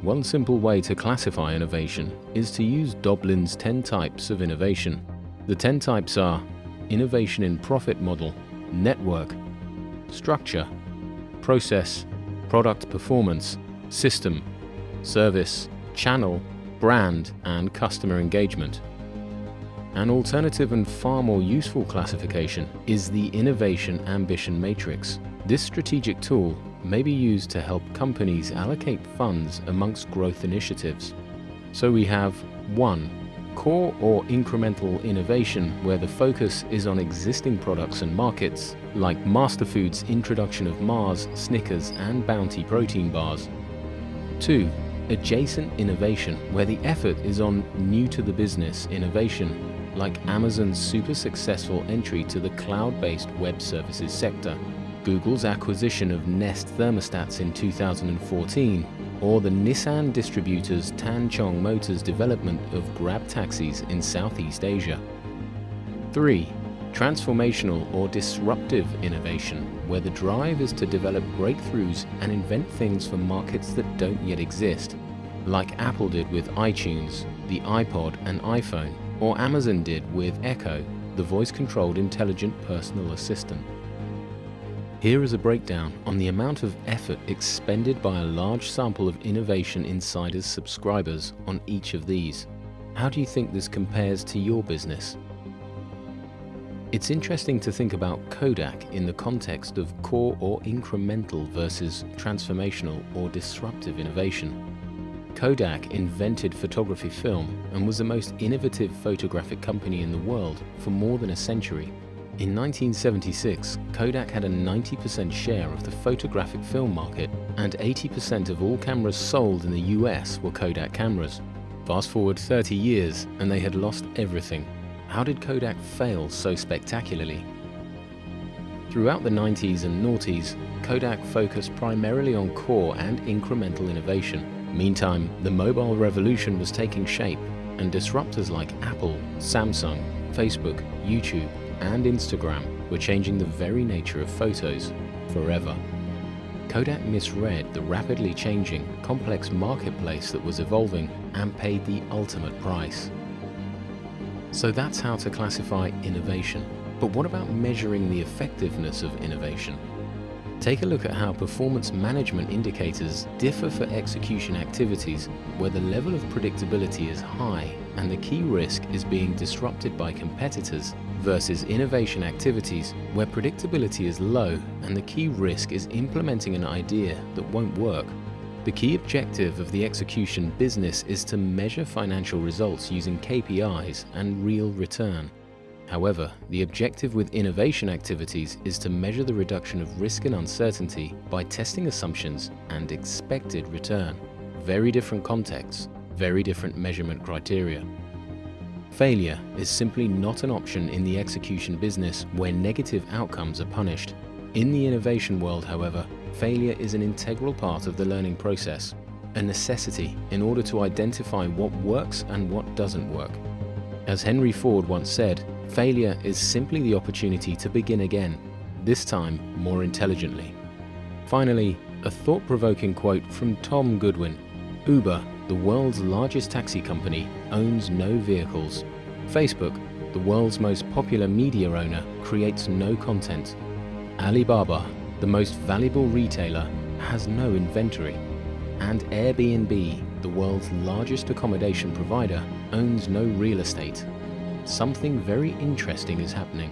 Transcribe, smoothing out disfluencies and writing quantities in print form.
One simple way to classify innovation is to use Doblin's 10 types of innovation. The 10 types are innovation in profit model, network, structure, process, product performance, system, service, channel, brand, and customer engagement. An alternative and far more useful classification is the Innovation Ambition Matrix. This strategic tool may be used to help companies allocate funds amongst growth initiatives. So we have 1. Core or incremental innovation, where the focus is on existing products and markets, like Masterfoods' introduction of Mars, Snickers, and Bounty protein bars. 2. Adjacent innovation, where the effort is on new-to-the-business innovation, like Amazon's super successful entry to the cloud-based web services sector, Google's acquisition of Nest thermostats in 2014, or the Nissan distributor's Tan Chong Motors development of Grab taxis in Southeast Asia. 3. Transformational or disruptive innovation, where the drive is to develop breakthroughs and invent things for markets that don't yet exist, like Apple did with iTunes, the iPod and iPhone, or Amazon did with Echo, the voice-controlled intelligent personal assistant. Here is a breakdown on the amount of effort expended by a large sample of Innovation Insider's subscribers on each of these. How do you think this compares to your business? It's interesting to think about Kodak in the context of core or incremental versus transformational or disruptive innovation. Kodak invented photography film and was the most innovative photographic company in the world for more than a century. In 1976, Kodak had a 90% share of the photographic film market, and 80% of all cameras sold in the US were Kodak cameras. Fast forward 30 years and they had lost everything. How did Kodak fail so spectacularly? Throughout the 90s and noughties, Kodak focused primarily on core and incremental innovation. Meantime, the mobile revolution was taking shape, and disruptors like Apple, Samsung, Facebook, YouTube, and Instagram were changing the very nature of photos forever. Kodak misread the rapidly changing, complex marketplace that was evolving and paid the ultimate price. So that's how to classify innovation. But what about measuring the effectiveness of innovation? Take a look at how performance management indicators differ for execution activities where the level of predictability is high and the key risk is being disrupted by competitors, versus innovation activities where predictability is low and the key risk is implementing an idea that won't work. The key objective of the execution business is to measure financial results using KPIs and real return. However, the objective with innovation activities is to measure the reduction of risk and uncertainty by testing assumptions and expected return. Very different contexts, very different measurement criteria. Failure is simply not an option in the execution business where negative outcomes are punished. In the innovation world, however, failure is an integral part of the learning process, a necessity in order to identify what works and what doesn't work. As Henry Ford once said, failure is simply the opportunity to begin again, this time more intelligently. Finally, a thought-provoking quote from Tom Goodwin. Uber, the world's largest taxi company, owns no vehicles. Facebook, the world's most popular media owner, creates no content. Alibaba, the most valuable retailer, has no inventory. And Airbnb, the world's largest accommodation provider, owns no real estate. Something very interesting is happening.